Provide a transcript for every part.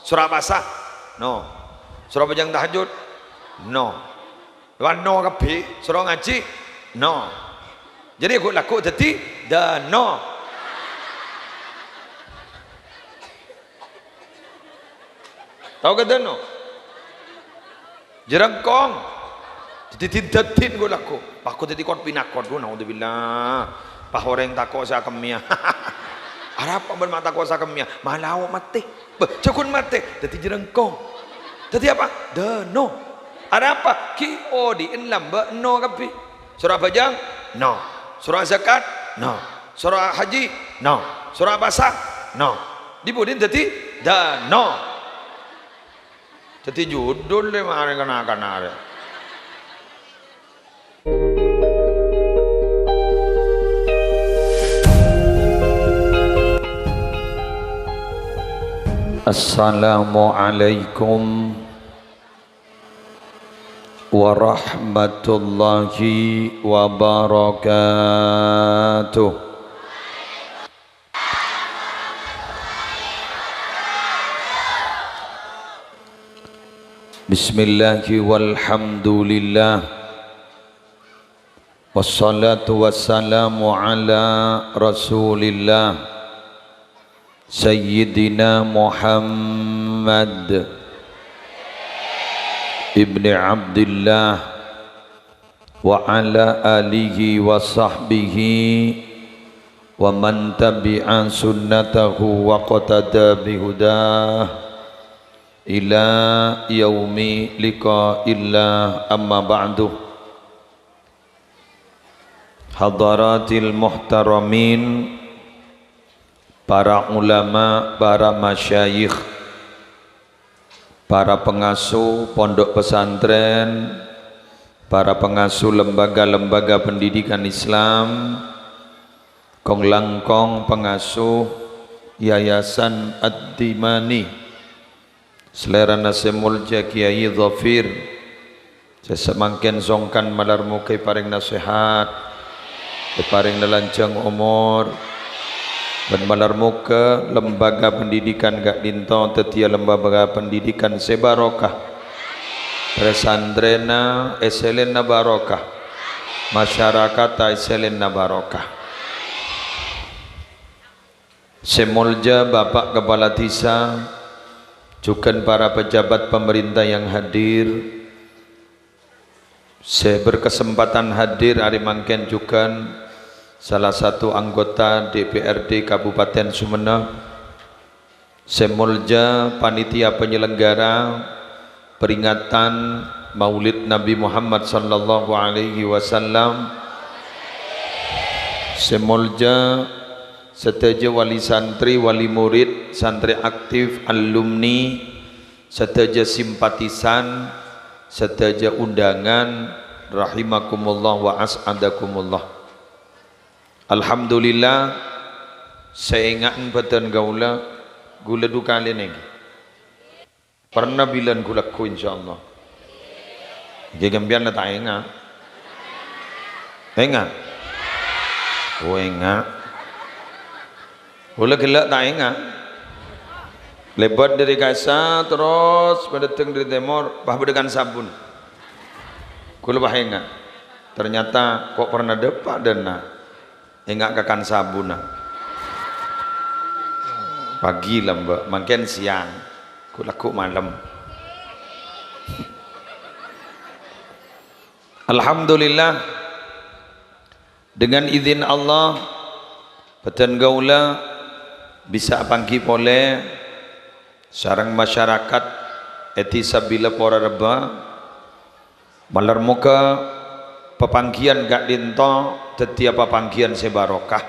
Surah basah? No. Surah bajang tahajud? No. Wan no kapi? Surah ngaji? No. Jadi aku laku jadi the no. Tahu ke the no? Jerengkong. Jadi tindatin aku laku. Aku jadi kon pinakot tu naudzubillah. Pah orang takut saya kemia. Arab bermata kuasa kemia. Malau mati. Cakun mati. Jadi jerengkong. Jadi apa? The no. Ada apa? Ki o di enlam be no kapi. Surah bajang? No. Surah zakat? No. Surah haji? No. Surah basah? No. Dibudin jadi the no. Jadi judul le mari kena are. Assalamualaikum warahmatullahi wabarakatuh. Bismillahi walhamdulillah. Wassalatu wassalamu ala Rasulillah Sayyidina Muhammad ibni Abdillah wa ala alihi wa sahbihi wa man tabi'a sunnatahu wa qatada bihudah ila yaumi liqa'illah, amma ba'du. Hadaratil muhtaramin, para ulama, para masyayikh, para pengasuh pondok pesantren, para pengasuh lembaga-lembaga pendidikan Islam, kong langkong pengasuh Yayasan Ad-Dimani, selera nasemul Kiai Dhafir, sesemangken songkan malar mukai paring nasihat, paring nelancang umur, dan malar muka lembaga pendidikan gak dinto tetia lembaga pendidikan sebarokah, pesantrenna eselenna barokah, masyarakat eselenna barokah. Semolja Bapak Kepala Desa, juga para pejabat pemerintah yang hadir. Saya berkesempatan hadir hari mangken juga salah satu anggota DPRD Kabupaten Sumeneb, semolja panitia penyelenggara peringatan Maulid Nabi Muhammad sallallahu alaihi wasallam, semolja seteja wali santri, wali murid, santri aktif, alumni, seteja simpatisan, seteja undangan, rahimakumullah wa as'adakumullah. Alhamdulillah, saya ingat batan gaula gula duka lagi. Pernah bilang gula ku insyaallah. Gegambian na tayo nga. Enga. O enga. Gula gila tayo nga. Lebat dari kasa terus mendatang dari timur, bahkan sabun. Gula bahenga. Ternyata kok pernah depak dan na. Enggak kakan sabuna pagi lah mbak, makin siang ku laku malam. Alhamdulillah, dengan izin Allah peten gaula bisa pangki pole sarang masyarakat eti sabila pora reba malar muka pepangkian gak dinto setiap pepangkian sebarokah,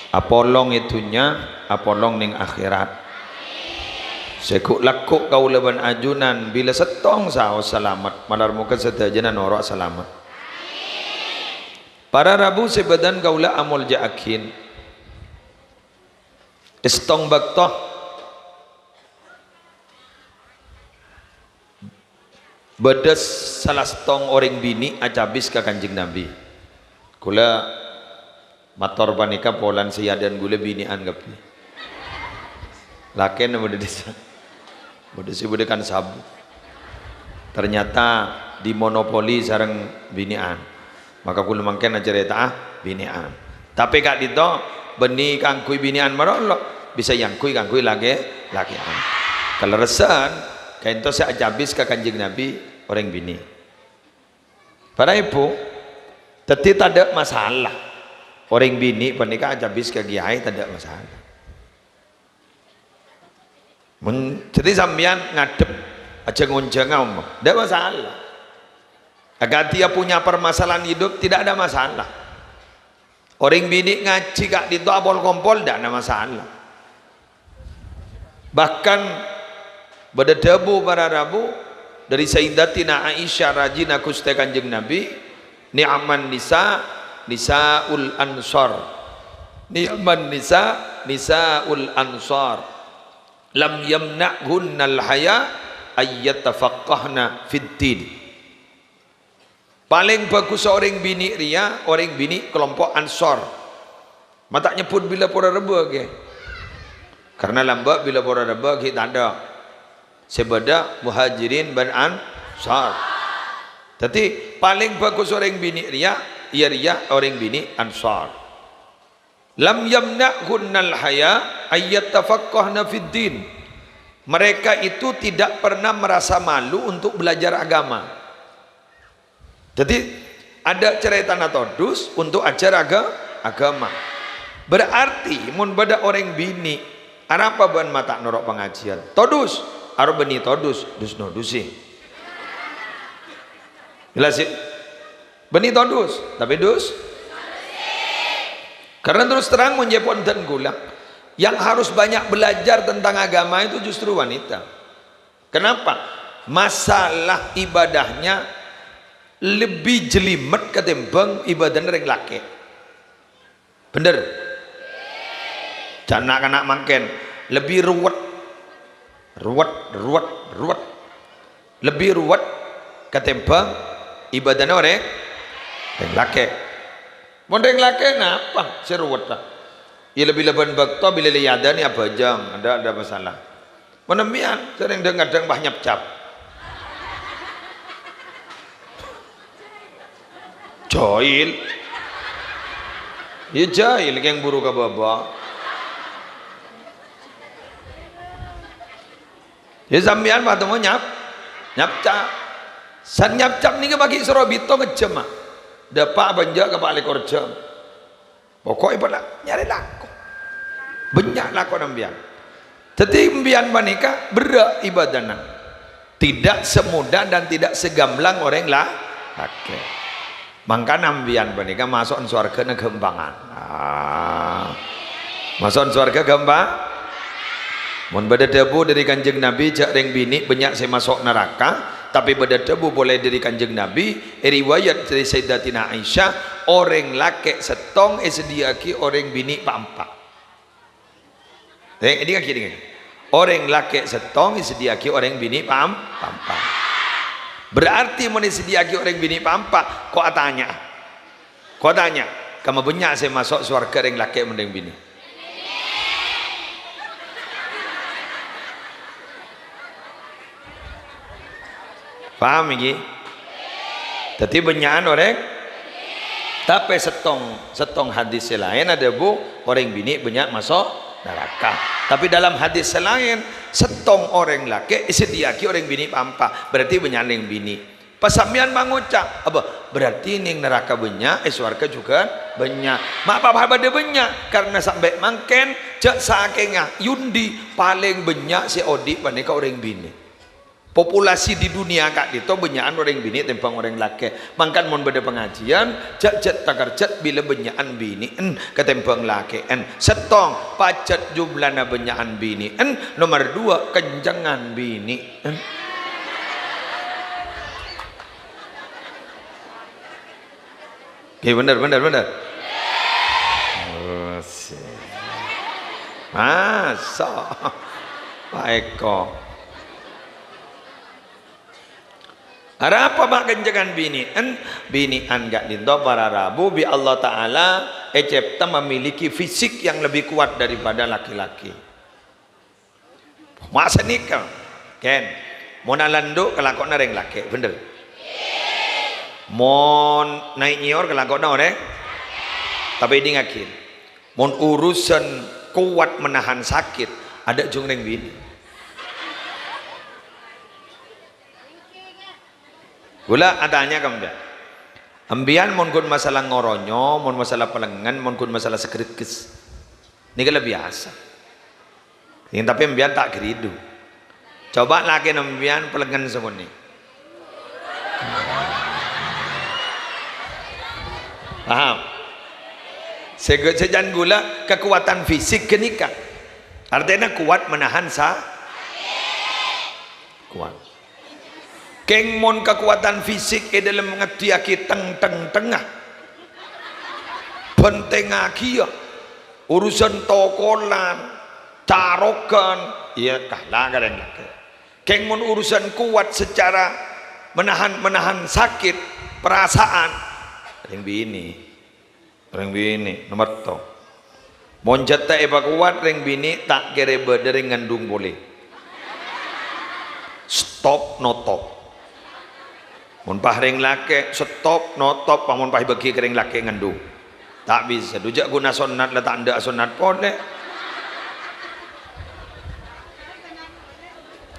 apolong itunya, apolong ning akhirat. Sekuk lakuk kau leban ajunan bila setong sao selamat malar muka setajana norok selamat. Para Rabu sebadan kaula amul jaakin istong baktoh bedes salah setong orang bini acabis ke Kanjeng Nabi. Kula mator panika polan siya dan gula bini anggap ni. Laken bude desa. Bude si bude kan sabu. Ternyata dimonopoli sareng binian. Maka kula mangken cerita binian. Tapi kak dito beni kangkui binian marolok bisa yang kui kangkui lakian. Kalau resan kain to saya habis ke Kanjeng Nabi orang bini. Para ibu, teti tak ada masalah. Orang bini pernikah habis ke kiai tak ada masalah. Jadi sampean ngadep aja ngonjang ngomong, tidak masalah. Agar dia punya permasalahan hidup tidak ada masalah. Orang bini ngaji kak itu abol kompol tidak ada masalah. Bahkan berdebu para rabu dari Sayyidatina Aisyah rajina kuste Kanjeng Nabi, ni'man nisa nisaul ansar, ni'man nisa nisaul ansar. Lam yamna'hunnal haya ayyatafaqqahna fid din. Paling bagus orang bini ria, orang bini kelompok ansor. Mata nyebut bila pura reba ke. Karena lambat bila pura reba kita ada. Sebada muhajirin ban ansar. Jadi paling bagus orang bini ria, ia ria orang bini ansar. Lam yamna'hunnal haya ayyatafaqqahna fid din. Mereka itu tidak pernah merasa malu untuk belajar agama. Jadi ada cerita natodus untuk ajar agama. Berarti mun bada orang bini apa ban mata norok pengajian. Todus, aro beni todus, dus no dusi. Jelas sih? Beni todus, tapi dus karena terus terang menjepon dan gula yang harus banyak belajar tentang agama itu justru wanita. Kenapa? Masalah ibadahnya lebih jelimet ketimbang ibadah orang laki. Bener? Jangan anak mangken lebih ruwet, lebih ruwet ketimbang ibadah orang laki. Mondeng laki napa seruat lah. Ya lebih leban bakto bila liada ni apa jam ada masalah. Menemian sering kadang banyak cap. Jahil. Ya jahil yang buru ke baba. Ya sampean waktu mau nyap cap. San nyap cap ni ke bagi serobito ngejem ah. Dapat banja ke balik kerja. Pokoknya pada nyari laku. Banyak laku nambian. Jadi mbian menikah berat ibadahnya. Tidak semudah dan tidak segamblang orang lah. Oke. Maka nambian menikah masuk surga gembangan. Masuk surga gembang. Mun beda debu dari Kanjeng Nabi jak ring bini banyak saya masuk neraka. Tapi pada debu boleh dari Kanjeng Nabi. Riwayat dari Sayyidatina Aisyah, orang laki setong sediaki orang bini pampak. Ini kaki ini. Orang laki setong sediaki orang bini pampak. Berarti mau sediaki orang bini pampak. Kok tanya? Kamu banyak saya masuk surga orang laki mending bini. Paham ini? Jadi banyakan orang tapi setong hadis lain ada bu orang bini banyak masuk neraka. Tapi dalam hadis lain setong orang laki sediaki orang bini pampa. Berarti banyak yang bini. Pasamian mengucap apa? Berarti ning neraka banyak, surga juga banyak. Mak apa ada banyak karena sampai mangken cak sakengah yundi paling banyak si odi panika orang bini. Populasi di dunia kak itu banyakan orang bini tempang orang laki. Mangkan mon beda pengajian jat takarjat bila banyakan bini ketempang laki setong pacet jumlahnya banyakan bini nomor 2 kenjangan bini oke benar masa Pak Eko ada apa mak kenjangan binian gak dinto para rabu bi Allah Ta'ala cipta memiliki fisik yang lebih kuat daripada laki-laki. Masa nikah ken mau nalanduk kelakon nareng laki bener mau naik nyor kelakon nareng tapi ini ngakin mau urusan kuat menahan sakit ada jung neng bini gula adanya kamu ambian mon kun masalah ngoronyo mon masalah pelengan mon kun masalah sekritkes ini kalau biasa yang tapi ambian tak geridu coba lagi ambian pelengan semua nih paham sejan gula kekuatan fisik kenikah artinya kuat menahan kuat keng mon kekuatan fisik dalam mengerti aki tengah penting aki urusan tokolan tarokan iya kalah kadang keng mon urusan kuat secara menahan sakit perasaan ring bini nomor to mon jata eba kuat ring bini tak kere bedering ngandung boleh stop notop mun pah ring lake stop notop pamun pah bagi kering lake ngandung tak bisa dujak guna sunat lah tak ada sunat boleh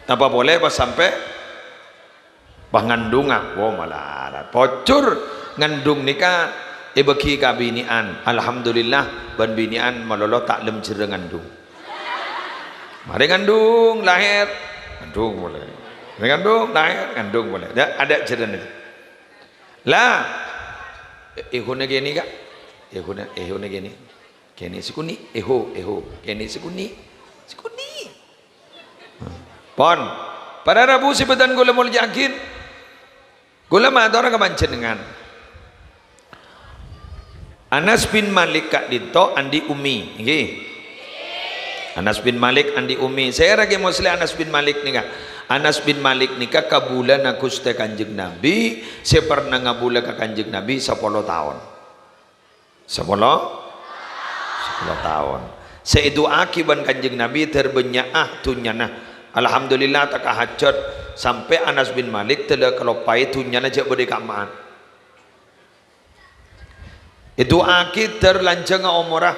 apa boleh pas sampai bah ngandung oh malah pocur ngandung nikah bagi kabinian alhamdulillah ban binian malolo tak lem jere ngandung mari ngandung lahir ngandung boleh ngandung lahir ngandung boleh ada jere lah ehone gini kak ehone gini kene sikuni eho kene sikuni pon para rabu sebetan gula mul yakin gula madora kebancen dengan Anas bin Malik kak dito andi umi nggih Anas bin Malik andi umi saya lagi muslim Anas bin Malik nih kak Anas bin Malik nikah kabulan aku ste kanjeng Nabi saya pernah ngabula ke kanjeng Nabi 10 tahun 10 tahun saya doa kiban kanjeng Nabi terbenyaah tunyana alhamdulillah tak hajat sampai Anas bin Malik telah kelopai tunyana jak berdekamaan itu akhir terlancang umurah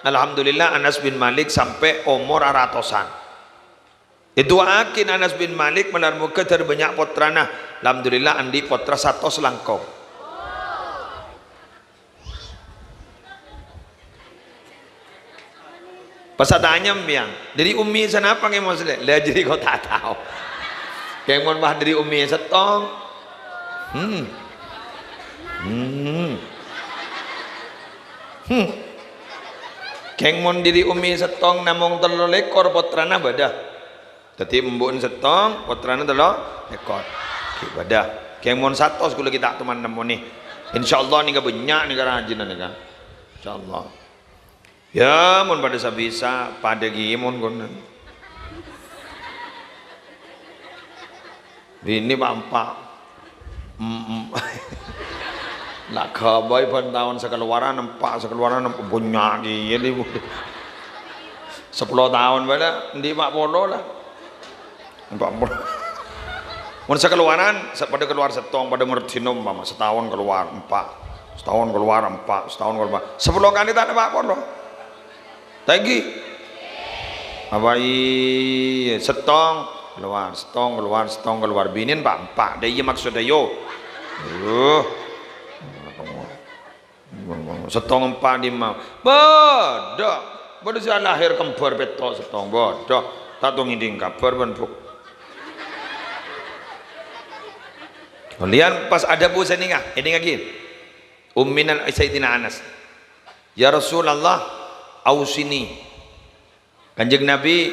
alhamdulillah Anas bin Malik sampai umur ratusan itu akhir Anas bin Malik menar muka terbanyak potrana alhamdulillah andi potra 100 langkau Pasadanya yang dari umi sana apa yang mau sedek? Lah jadi kau tak tahu. Kayak mau bah dari umi setong. Kayak mau dari umi setong namung telur lekor potrana badah. Tadi mbun setong potrana telur lekor. Badah. Kayak mau 100 kalau kita teman nemu nih. Insyaallah nih banyak nih rajin nih kan. Insyaallah. Ya mun pada sabisa pada gimon konan ini bampak nak kabai pada tahun sekeluaran nampak banyak gini 10 tahun pada di 40 lah 40 mun sekeluaran pada keluar setong pada mertinum mama setahun keluar 4 setahun keluar 4 setahun keluar 10 kali tak ada apa-apa lagi apa setong keluar binin pak dia maksudnya yo setong 4 5 bodoh saya lahir kembar betok setong bodoh tak tunggu nginding kabar bentuk kemudian pas ada bu saya ini lagi umminan Sayyidina Anas ya Rasulullah ausini kanjeng Nabi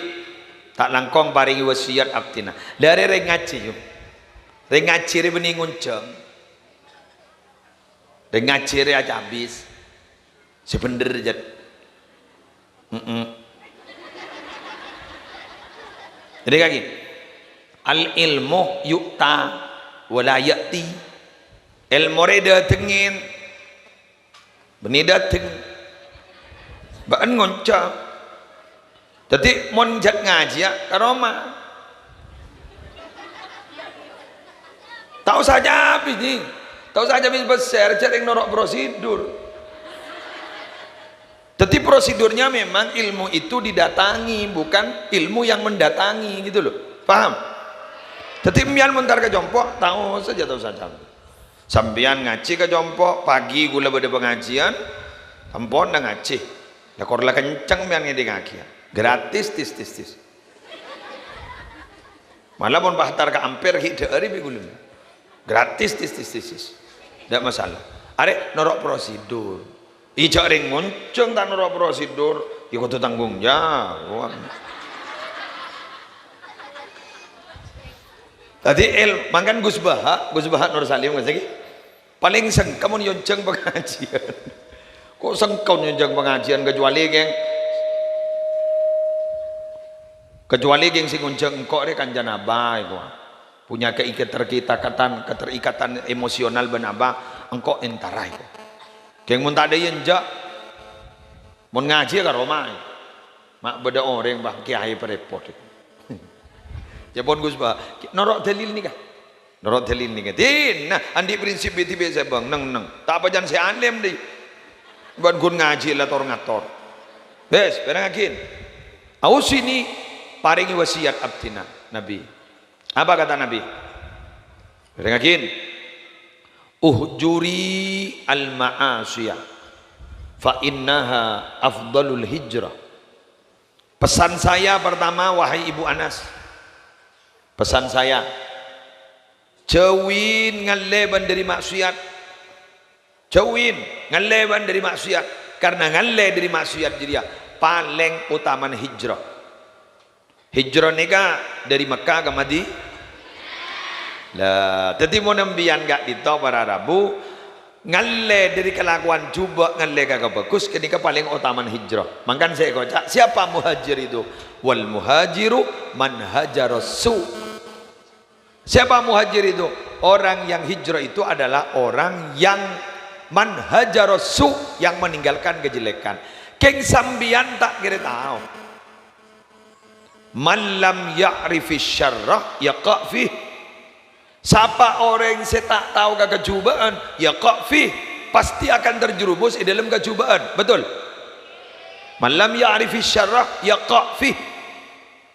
tak langkong paringi wasiat abtina dari rengaci yuk rengaci re bening ngunceng rengaci re aja habis sebener jat jadi kaki al ilmu yukta wala yati ilmu re datengin benih dateng Baan ngoncang Jadi mon jat ngaji ya karoma. Tahu saja habis nih. Tahu saja habis besar cari norok prosedur. Jadi prosedurnya memang ilmu itu didatangi, bukan ilmu yang mendatangi gitu loh. Paham? Jadi mian mentar ke jompok, tahu saja. Sambian ngaji ke jompok, pagi gula pada pengajian, tampon dah ngaji. Dah korla kencang mian ngedi ngaji. Gratis tis. Malah pun bahtar ke ampere hidde hari begulun. Gratis tis. Tidak masalah. Are norok prosedur. Ijak ring muncung tak norok prosedur, ikut tanggung jawab. Tadi makan Gus Baha Nur Salim lagi. Paling sengkam nyonjang pengajian. Kok sengkam nyonjang pengajian kecuali geng sing nyonjang engkau re kan janaba iku. Punya keterikatan emosional benaba engkau entar iku. Geng mun tak ada yenjak mun ngaji ka Roma. Mak beda orang bah kiai perepot. Jepon Gus Bah, norok dalil ni kah? Norok dalil ni kah? Din, nah, andi prinsip beti biasa bang, neng. Tak apa jangan saya anem deh. Buat gun ngaji lah tor ngator. Bes, berang akin. Aus ini paringi wasiat abdina Nabi. Apa kata Nabi? Berang akin. Uhjuri al-ma'asiyah fa innaha afdalul hijrah. Pesan saya pertama, wahai Ibu Anas. Pesan saya, jauhin ngaleban dari maksiat. Jauhin ngaleban dari maksiat. Karena ngale dari maksiat dia paling utama hijrah. Hijrah nika dari Mekah ke Madinah. Lah, tadi mau nembian gak dito para Rabu ngale dari kelakuan coba ngale kagak bagus ketika paling utama hijrah. Makan saya kocak, siapa muhajir itu? Wal muhajiru man hajarasu. Siapa muhajir itu? Orang yang hijrah itu adalah orang yang manhajarasu, yang meninggalkan kejelekan. Keng sambian tak kira tahu. Man lam ya'rifis syarrah yaqa' fih. Siapa orang yang tak tahu kecubaan, yaqa' fih, pasti akan terjerumus di dalam kecubaan. Betul? Man lam ya'rifis syarrah yaqa' fih.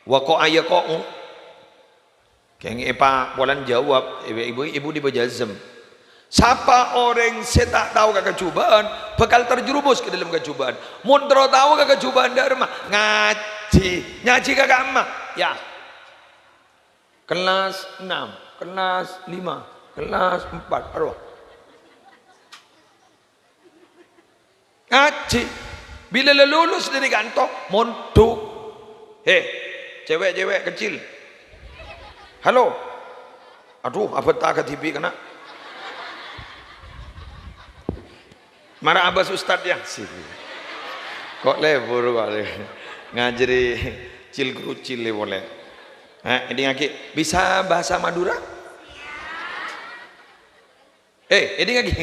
Waqa'a yaqa'u. Kayaknya Pak Polan jawab, ibu di Bajazem. Siapa orang saya tak tahu kecubaan, bakal terjerumus ke dalam kecubaan. Muntro tahu kecubaan dharma, ngaji kagak emak. Ya. Kelas 6, kelas 5, kelas 4, arwah. Ngaji. Bila lulus dari kantor, mondok. Cewek-cewek kecil. Halo, aduh apa tak ke TV kena marah abas ustad ya sih kok lebur kok ngajari cil kerucil boleh ini ngaki bisa bahasa Madura ini ngaki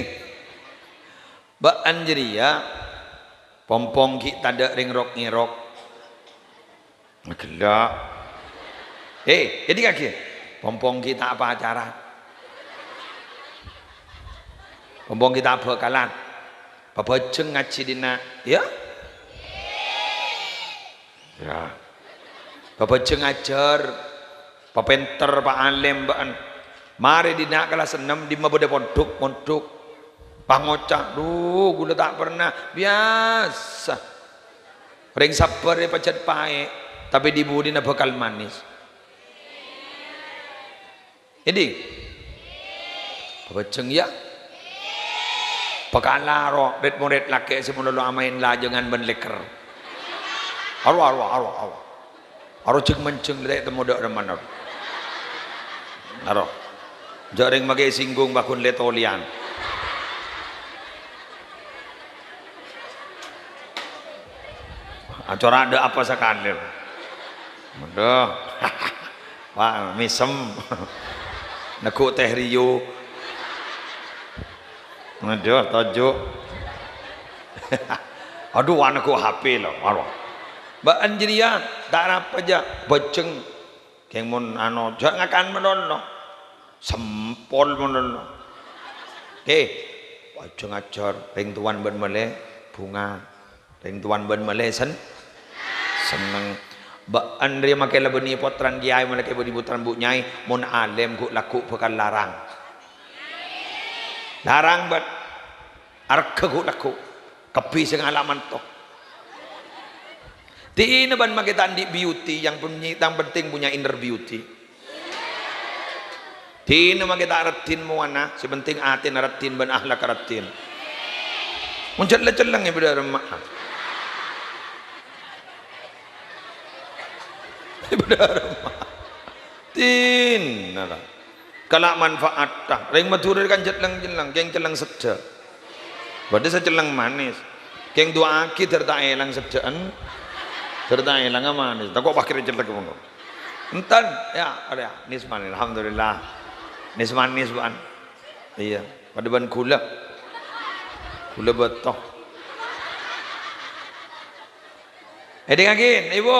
Mbak Anjeria pompong ki tada ring rok ngirok gelak ini ngaki pompong kita apa acara? Pompong kita apa kalan? Babajeng ngaji dina, ya? Ya. Babajeng ngajar, papenter, pak alim, baan. Mari dina kelas 6 di mabode pondok, pangocak, gula tak pernah biasa. Ring sabar ya pacet pae, tapi di budina bakal manis. Ini babajeng ya pakalaro red moret laki semuanya lo amain lah jangan benleker arwah ceng menceng lek temu dak reman arwah jaring magai singgung bakun letolian acara ada apa sakander aduh wah misem Naku teh Rio. Aduh, tajuk. Aduh, anakku HP loh. Ba anjria tak apa aja beceng keng mon ano jangan akan menono sempol menono oke aja ngajar ring tuan ben mele bunga ring tuan ben mele seneng ba andri make lebeni potran kiai make beni putran bu nyai mon alem ku laku bekal larang bat arke ku laku kepi sing alaman tok di ban make tandi beauty yang penting punya inner beauty di make tak retin muana sepenting atin retin ban ahlak retin muncul celeng ya beda remak beda remak tin nara kalak manfaat tah ring matur kan celeng geng celeng seja badhe seceleng manis geng doa aki terta elang sejaan serta elang manis tak kok pakir celeng monggo entan ya ada nisman alhamdulillah nisman iya pada ban gula betul dengakin ibu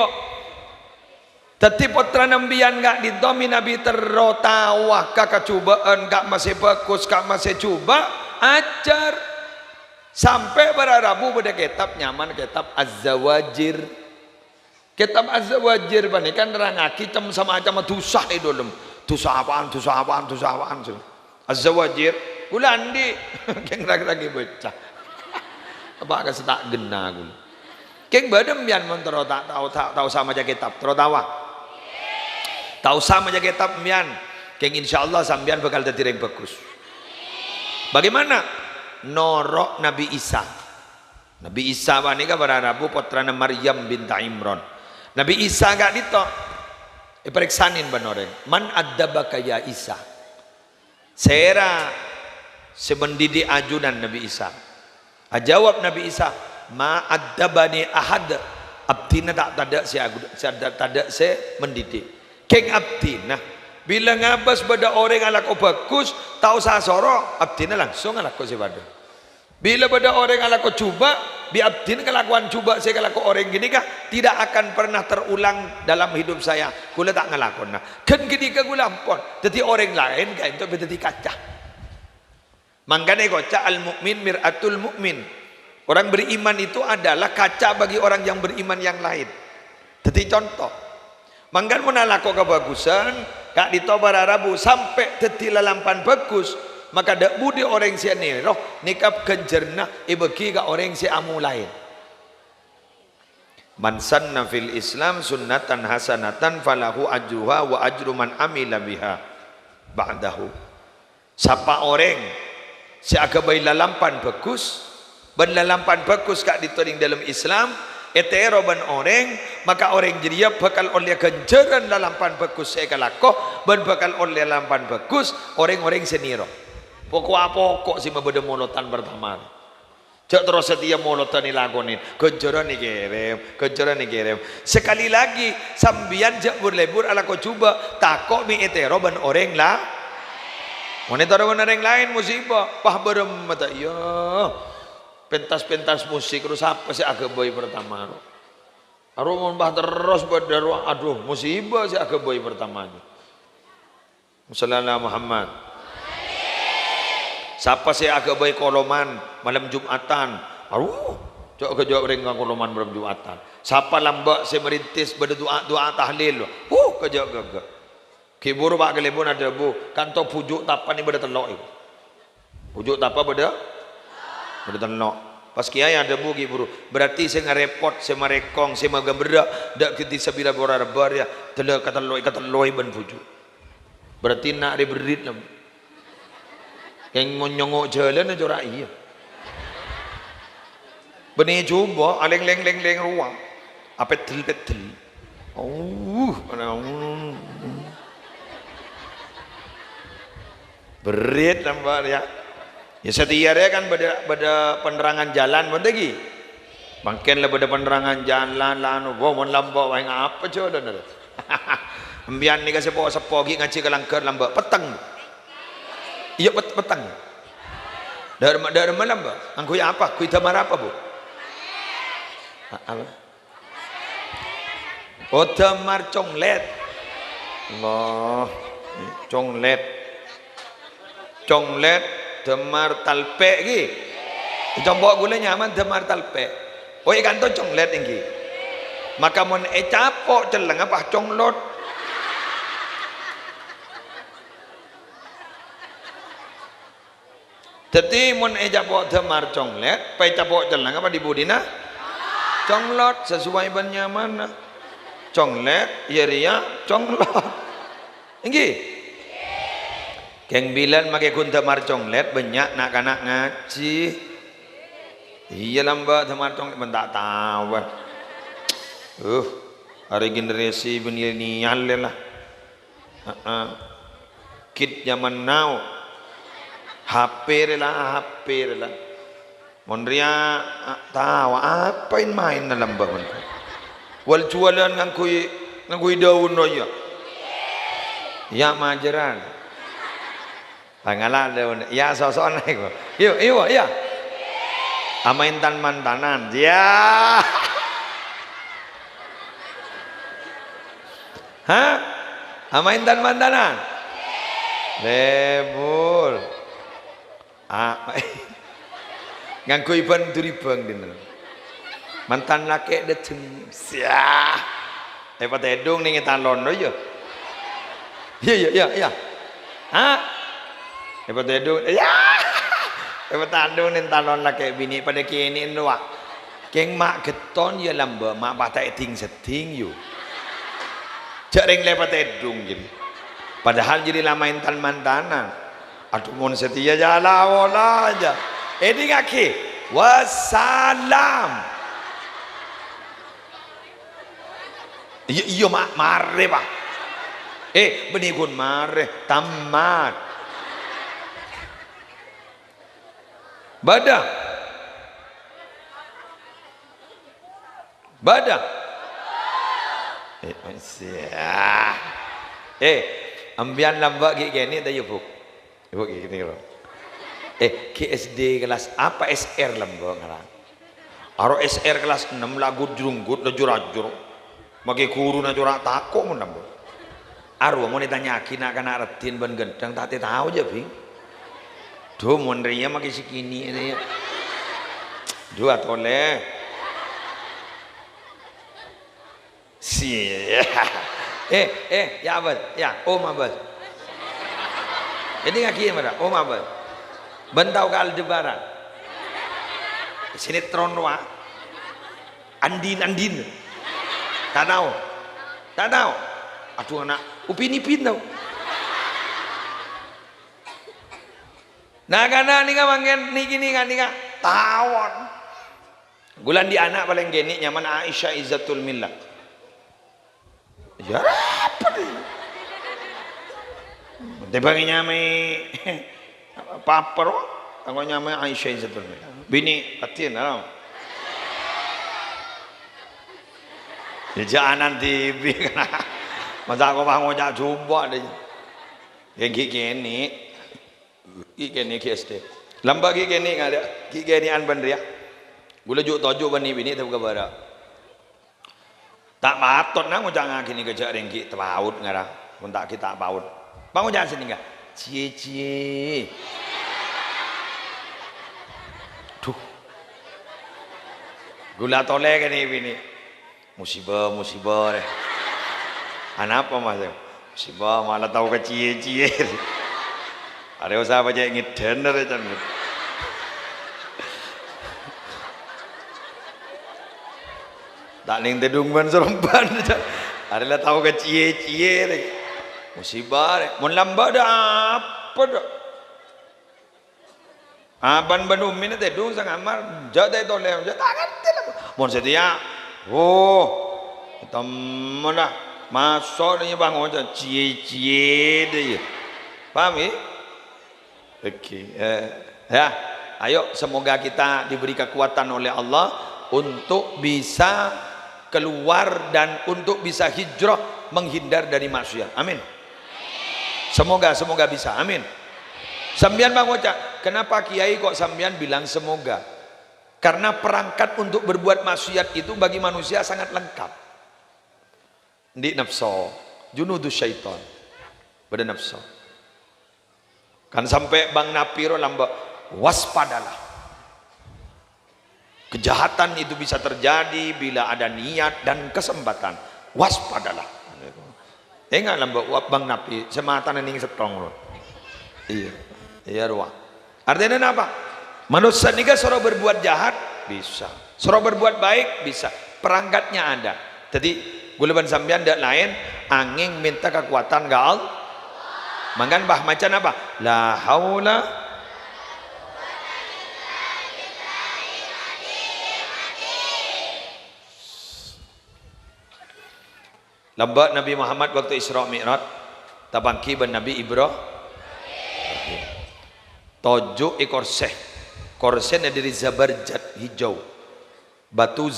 tadi putra nambian gak didomi nabi terotawah kakak cobaan gak masih bagus gak masih coba ajar sampai berarabu pada kitab nyaman kitab Az-Zawajir kitab Az-Zawajir bani kan nerangaki sama macam tusah itu lem tusah apaan Az-Zawajir gulandi keng lagi baca apa kasih tak gena gul keng badem bian mentero tak tahu sama aja kitab terotawa tahu sama aja kitab bian keng insyaallah sambian bakal jadi yang bagus bagaimana norok Nabi Isa bani ka berarabu putrana Maryam binta Imran Nabi Isa gak ditok periksanin banoreng man addabaka ya Isa sera semendidi ajunan Nabi Isa jawab Nabi Isa ma addabani ahad abdina tak tada se mendidik keng abdina bila ngabas pada orang alak bagus tahu sasoro abdina langsung alak si pada bila pada orang alak coba bi abdin kelakuan coba saya kelaku orang gini kah tidak akan pernah terulang dalam hidup saya kula tak ngelakon nah kan gini ka kula ampun jadi orang lain kan itu jadi kaca mangkane kaca al mukmin miratul mukmin orang beriman itu adalah kaca bagi orang yang beriman yang lain jadi contoh mangkan mun alako kebagusan kak ditobar arabu sampai teti lalampan bagus maka dak budi orang si roh nikap kenjerna ibeki ka orang si amu lain man sanna fil islam sunnatan hasanatan falahu ajruha wa ajru man amila biha ba'dahu siapa orang si agabai lalampan bagus ban lalampan bagus kak ditoring dalam Islam etero ban orang maka orang jeria bakal oleh kenjeran lalampan bagus saya kalakoh ban bakal oleh lalampan bagus orang-orang seniro pokok si mabeda molotan pertama cak terus setia molotan ilakonin kejaran kirim sekali lagi sambian jak berlebur ala ko coba takok mi etero ban orang lah wanita orang lain musibah pah berem mata ya pentas musik terus apa sih agak boy pertama arum bah terus berdaru aduh musibah sih agak boy pertamanya Sallallahu Muhammad siapa sih agak baik koloman malam Jumatan cok kejawab ringgang koloman malam Jumatan siapa lambak saya merintis berdoa tahlil kejawab gagak kibur pak kelebon ada bu kantor pujuk tapan ini pada telok itu pujuk tapa pada telok pas kiai ada bu kibur berarti saya ngerepot saya merekong saya magamberda dak kiti sabila bora rebar ya telok kata loi ban pujuk berarti nak riberit lah yang nyongok jalan aja rak iya benih coba aleng leng ruang apa tel berit lambar ya setiap hari kan pada penerangan jalan berdegi bangken lah pada penerangan jalan lanu mon lambak wae apa coba dan Mbian ni kasi po sa pogi ngaci kalangker lamba petang. Iya petang. Dari mana mbak? Angkuy apa? Kuy tamar apa bu? Apa? Oh Damar Conglet. Allah. Conglet. Conglet Damar Talpe ki. Combok gula nyaman Damar Talpe. Oh ikan to conglet iki. Maka mon capok celeng apa conglot. Jadi mon capok Damar conglet, pai capok celeng apa di budina? Conglot sesuai bannya mana? Conglet, yeria, conglot. Inggi. Keng bilan make kun Damar conglet banyak nak anak ngaji. Iya lamba Damar conglet bentak tahu. Hari generasi milenial lah. Kid zaman now. HP lah. Monria tahu apain main dalam bangun. Wal jualan ngangkui daun aja. Ya majeran. Pangalan daun. Ya sosok naik. Yuk ya. Amain tan mantanan. Ya. Hah? Amain tan mantanan. Lebur. Nganggo iban duribang dina. Mantan laki deteng. Sia. Hebat edung ning talon yo. Iya. Hah? Hebat edung. Ya. Hebat edung ning talon laki bini pada kene nuak. Keng mak geton ya lamba mak patek ting seting yo. Jareng lepat edung gini. Padahal jadi lamain tan mantanan. Aduh mon setia jalawan aja. Ini kaki wassalam. Iya mare pak. Benikun mare tamat. Badah. Ambian lambak gini dah yuk. Ibu gini loh. KSD kelas apa SR lambak ngarang. Aro SR kelas 6 lagu jurunggut lajur-ajur. Mage guru na jurak takok mun lambak. Aro mau ditanyakin nak kana retin ban gendang tak tahu aja bing. Duh mun ria mage sikini ini. Duh atole. Sia. Ya abad, ya Om abad. Jadi ngaki mana? Om abad. Bentau ke Aldebaran. Sinetron wa. Andin. Tak tahu. Aduh anak, Upin Ipin tahu. Nah karena nika manggen niki tawon. Bulan di anak paling geni nyaman Aisyah Izzatul Millah. Ya apa nih? Tebang nyamai paper, aku nyamai Aisyah Izzatul Millah. Bini patin lah. Jangan TV kan. Masa aku bangun jak jumpa deh. Gini KSD. Lambak gini ada. Gini an bandria. Gula juk tojo bani bini tapi kabar. Tak patut nang jangan gini kerja rengki terpaut ngarang. Pun tak kita paut. Bangun jangan sini enggak. Cie. Tuh. Gula tole kan ini. Musibah deh. Anak apa mas? Musibah malah tahu ke cie. Ada usaha baca ngiden deh kan. Tak ning tedung ban seremban. Adalah tahu ke cie deh. Musibah deh. Mun lamba dah apa dah? Ban umi ni tedung sang amar. Jatuh toleh. Jatuh tangan telah. Mun setia. Oh, teman lah. Masuk ni bang macam cie deh. Paham ya? Okey. Ya. Ayo semoga kita diberi kekuatan oleh Allah untuk bisa keluar dan untuk bisa hijrah menghindar dari maksiat. Amin. Semoga bisa. Amin. Sambian bang Oca, kenapa kiai kok sambian bilang semoga? Karena perangkat untuk berbuat maksiat itu bagi manusia sangat lengkap. Ndi nafsu. Junudus syaitan. Pada nafsu. Kan sampai Bang Napiro lamba waspadalah. Kejahatan itu bisa terjadi bila ada niat dan kesempatan. Waspadalah. Ingat lamba Bang Napi semata ning setong lo. Iya. Iya ruang. Artinya apa? Manusia ini suruh berbuat jahat bisa. Suruh berbuat baik bisa. Perangkatnya ada. Jadi gulaban sambian tidak lain angin minta kekuatan gak Allah. Mangan bah macan apa? La haula lambat Nabi Muhammad waktu Isra Mi'raj tabangki ben Nabi Ibrahim tojo ekor seh korsen dari zabarjad hijau batu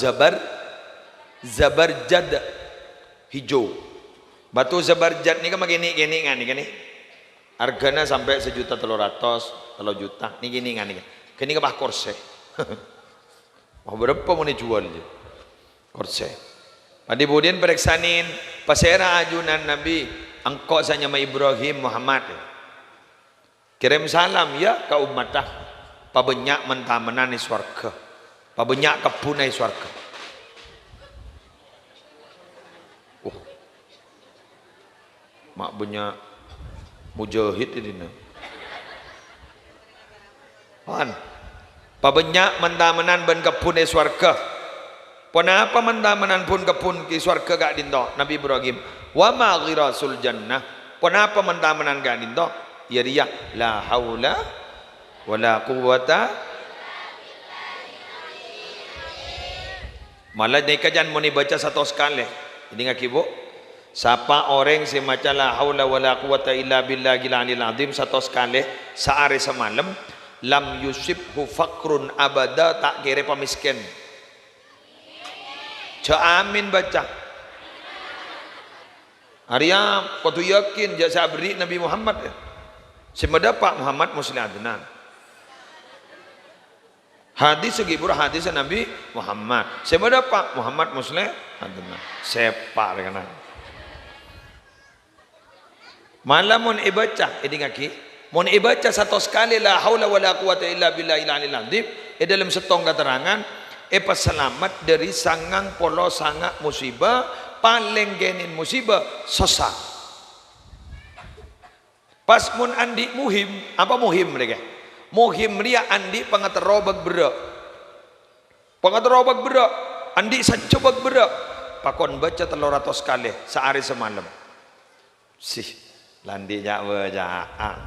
zabarjad hijau batu zabarjad ni kan begini gini harganya sampai 1.300.000 3 juta ni gini kini ke bah korse mau berapa mau dijual je korse pada kemudian periksanin pasera ajunan Nabi angkok sanya Ibrahim Muhammad kirim salam ya ke umatah pabanyak mentamenan di swarga pabanyak kebun di swarga mak banyak mujahid ini pan pabanyak mentamenan ben kebun di swarga kenapa mentamenan pun kebun di swarga gak dinto Nabi Ibrahim wa ma ghirasul jannah kenapa mentamenan gak dinto ya dia la haula wala quwata malah dikajan mau dibaca satu sekali jadi ngaki bu siapa orang si maca la haula wala quwata illa billahil aliyil azim satu sekali sehari semalam lam yusibhu fakrun abada tak kira pamiskin amin baca Arya kau tu yakin jasa beri Nabi Muhammad ya semada Pak Muhammad Muslim Adnan hadis segi pura hadis Nabi Muhammad semada Pak Muhammad Muslim Adnan sepak dengan malam mun ibaca ini ngaki mun ibaca satu sekali la haula wala quwata illa billahil aliyil azim dalam setong keterangan pas selamat dari sangang polo sangak musibah paling genin musibah sesat pas mun andi muhim apa muhim mereka muhim dia andi pengaterobak berak andi sancobak berak pakon baca 300 kali sehari semalam sih landi jawa jaan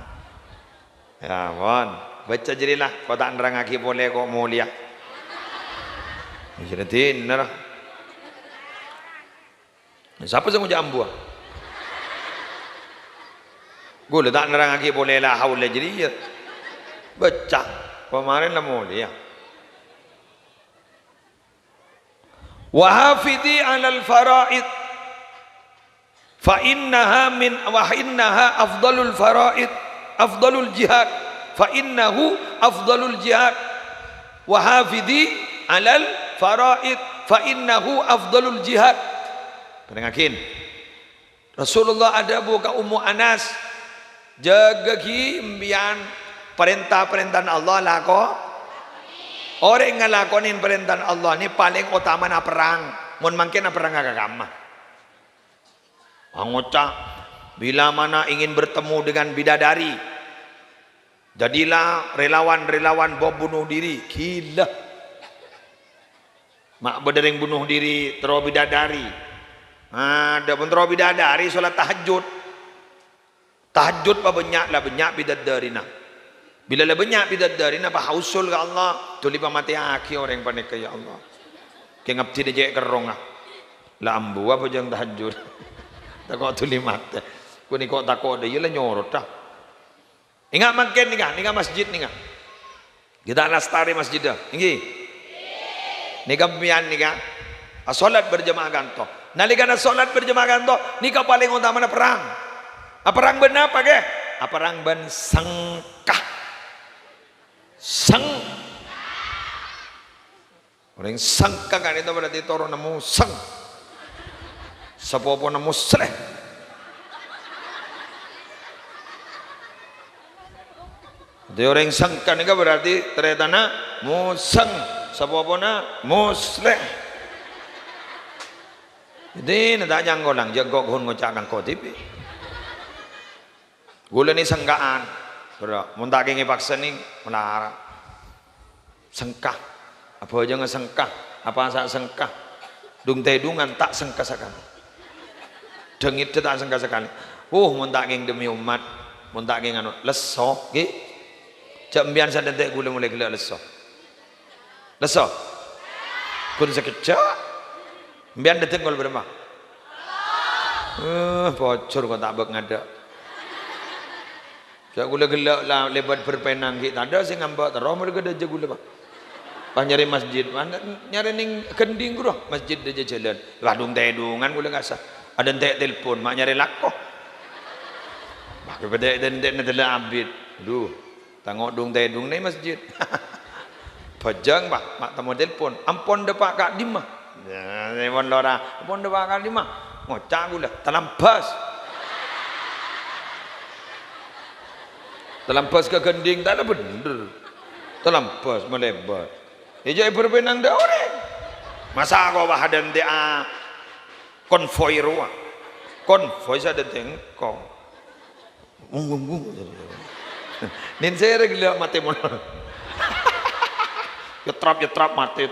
ya mon baca jadilah kau tak nerangaki boleh kok mulia jadi nara siapa yang ngucap ambuah gue tak nerang lagi boleh lah haula jadi ya baca kemarin lah mulia wa hafidhi alal faraid fa innaha afdalul faraid afdalul jihad fa innahu afdalul jihad wa hafidhi alal faraid fa innahu afdalul jihad pendengakin Rasulullah ada buka Ummu Anas jaga ki imbian perintah-perintah Allah lah kok orang ngelakonin perintah Allah ni paling utama na perang mun mangkin na perang agama anggota bila mana ingin bertemu dengan bidadari jadilah relawan-relawan bom bunuh diri gila mak berdering bunuh diri terus bidadari ada pun terus bidadari solat tahajud apa banyak bidadarina bila lah banyak bidadarina apa hausul ke Allah tuli pamati aki orang panik ke ya Allah kayak ngapti dia kerong lah ambu apa jangan tahajud tak kau tuli mata ku ni kau tak kau dia lah nyorot dah ingat makin ni masjid ni kita lestari masjid dah ingi ni kampian ni kan solat berjamaah ganto nalikana solat berjamaah ganto ni ka paling utama na perang perang ben apa ke perang ben sangkah orang sangka kan itu berarti toro nemu Sepopo na musleh. Dia orang sangkan ini berarti ternyata na musang. Sepopo na musleh. Jadi nak jangan orang jago gon ngocakkan kotipi. Gula ni sangkaan. Bro, mun tak ingin paksa ni melarang. Sengkah. Apa aja nggak sengkah? Apa saat sengkah? Dung tedungan tak sengkah sekali. Dengit tak sengkah sekali. Mun tak ingin demi umat, mun tak ingin anu leso, gitu. Jambian sadentek gula mulai gila leso. Leso. Kun sekejap. Biar detik gol berapa? Bocor kau tak ngada. Saya gula gila lah lebat berpenang kita ada sih ngambak terus mereka dah gula pak. Pas nyari masjid, nyari ning kending guru masjid dah jalan. Ladung tedungan gula ngasah. Ada tek telpon mak nyari lakoh. Pakai bedek dan adalah abid. Duh. Tengok dung tedung ni masjid. Pajang pak, mak tamu telpon. Ampun depak kak Dima. Ya, telepon lora. Ampun depak kak Dima. Ngocak gula, terlampas. Terlampas ke gending tak ada bener. Terlampas melebar. Ijai berbenang dah orang. Masa kau bahadan dia konvoy ruang. Konvoy saya tengok. Nin saya gila mati mono. Yetrap mati.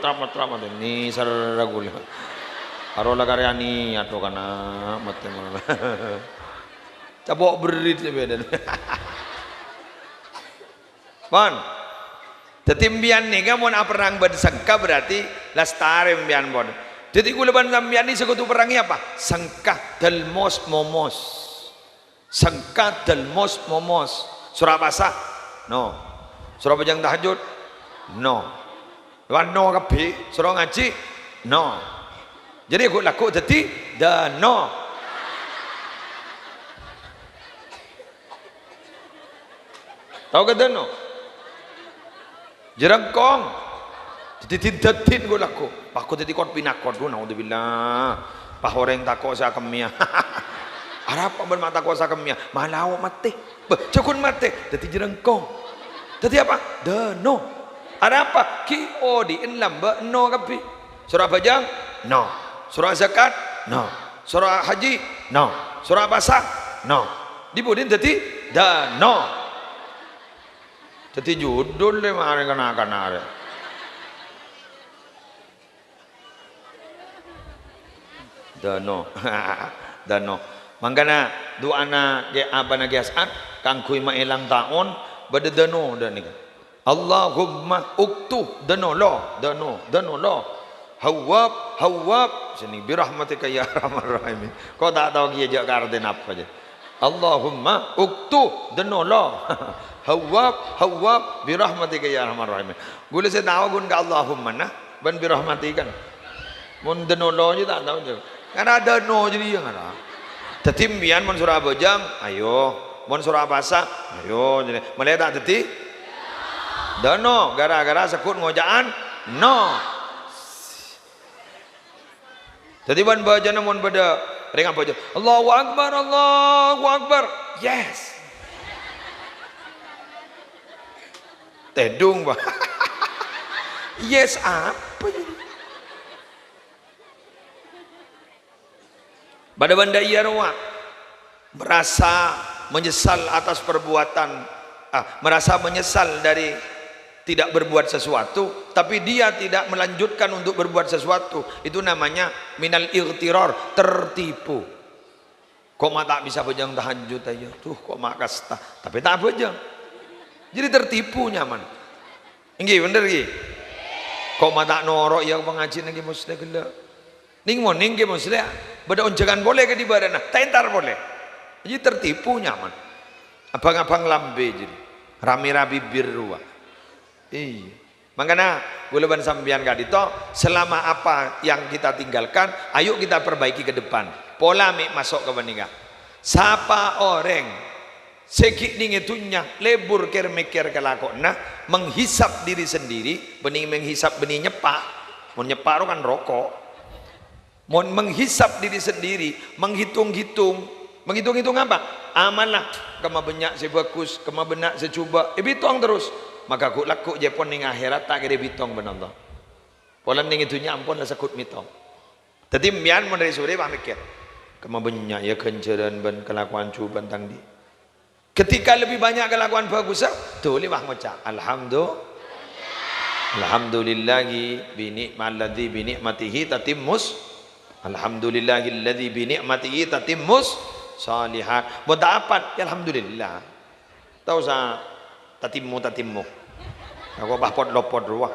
Ni sarara gula. Arola karyani atau kana mati mono. Cabok berit beda. Bon. Tetimbian ni kamu nak perang bersangka berarti lestari mbian bon. Jadi gula ban sambian ni sekutu perangnya apa? Sangka delmos momos. Sangka delmos momos. Surah basah? No. Surah bajang tahajud? No. Wan no kapi? Surah ngaji? No. Jadi aku laku jadi dah no. Tahu ke dah no? Jerengkong. Jadi tindatin aku laku. Aku jadi kot pinakot tu. Naudzubillah. Pahoreng takut saya kemia. Harap bermata kuasa kemia. Malau mati. Cukun mati. Jadi jerengkong. Jadi apa? Deno. Ada apa? Ki o di enlam ba no kapi. Surah bajang? No. Surah zakat? No. Surah haji? No. Surah basah? No. Dibudin jadi dano. Jadi judul le mare kana are. Dano. Dano. Mangkana doana ge abana geasat kangkui ma elang taon bade dano dan ni. Allahumma uktu dano lo. Hawab sini birahmatika ya arhamar rahimin. Kau tak tahu dia jak karden apa je. Allahumma uktu dano lo. Hawab birahmatika ya arhamar rahimin. Gula saya tahu gun ka Allahumma nah ban birahmatika. Mun dano lo je tak tahu je. Kan ada dano jadi yang ada. Tetimbian mun surah bojang, ayo. Mun surah basah, ayo. Mulai tak teti? Dano, gara-gara sekut ngojaan, no. Jadi ban bojang mun beda ringan bojang. Allahu Akbar. Yes. Tedung bah. Yes apa jadi? Pada benda ia ruang merasa menyesal atas perbuatan, merasa menyesal dari tidak berbuat sesuatu, tapi dia tidak melanjutkan untuk berbuat sesuatu. Itu namanya minal irtiror, tertipu. Kok mak tak bisa bejang tahajud aja, tuh kok mak kasta, tapi tak bejang. Jadi tertipu nyaman. Inggih bener nggih. Kok mak tak norok ya pengajian lagi mesti gelak. Ning moning ke maksudnya beda onjangan boleh ke di badan tentar boleh jadi tertipu nyaman abang-abang lambe jadi rami-rami birua iya makanya boleh ban sambian kadito selama apa yang kita tinggalkan ayo kita perbaiki ke depan pola masuk ke beninga siapa orang sekik itunya lebur ker mikir kelakona menghisap diri sendiri bening menghisap benih nyepak mau nyepak kan rokok Mau menghisap diri sendiri, menghitung-hitung. Menghitung-hitung apa? Amanah. Kama banyak saya bagus, kama benak saya cuba. Bitong terus. Maka aku laku je pon ning akhirat tak kira bitong benar. Polan ning itunya ampun lah sakut mitong. Tadi mian mon dari sore bah mikir. Kama banyak ya kenceran ben kelakuan cuban tang di. Ketika lebih banyak kelakuan bagus, tu limah ngucap alhamdulillah. Alhamdulillahi binikmalladzi binikmatihi tatimmus. Alhamdulillahilladzi binikmatihi tatimmus salihat. Buat dapat ya alhamdulillah. Tahu sa tatimmu. Aku bahpot lopot ruah.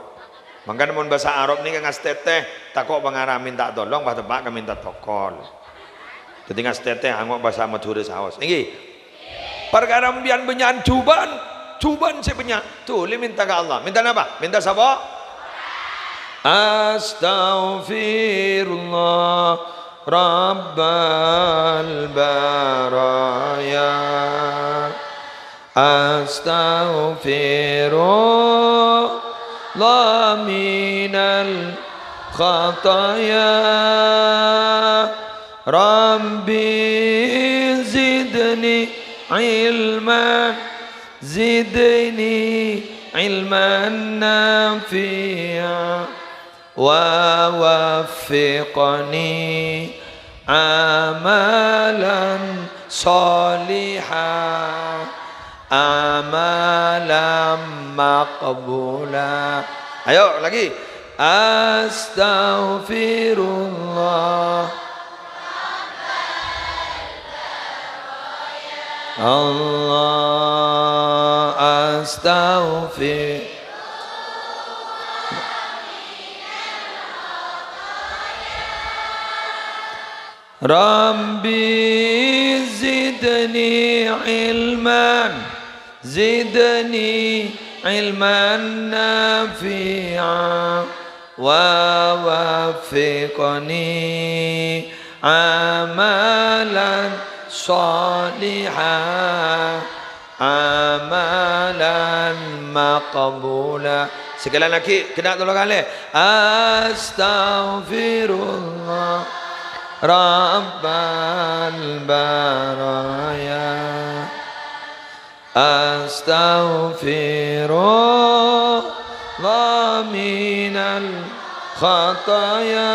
Mangkan mun bahasa Arab ni ngas teteh takok bangara minta tolong bah tebak minta tokol. Jadi ngas teteh angok bahasa Madura saos. Nggih. Perkara mbian benyan cuban saya banyak. Tuh li minta ke Allah. Minta apa? Minta sabar. Astaghfirullah Rabbal baraya. Astaghfirullah minal khataya. Rabbi zidni ilman, zidni ilman nafi'a, wa waffiqni amalan salihah, amalan maqbula. Ayo lagi. Astaghfirullah Allah, astaghfir Rabbi zidni ilman, zidni ilman nafi'a, wa waffiqni amalan salihah, amalan maqbula. Sekali lagi kena tolong kali. Astaghfirullah Rabbal baraya. Astaghfirullah minal khataya.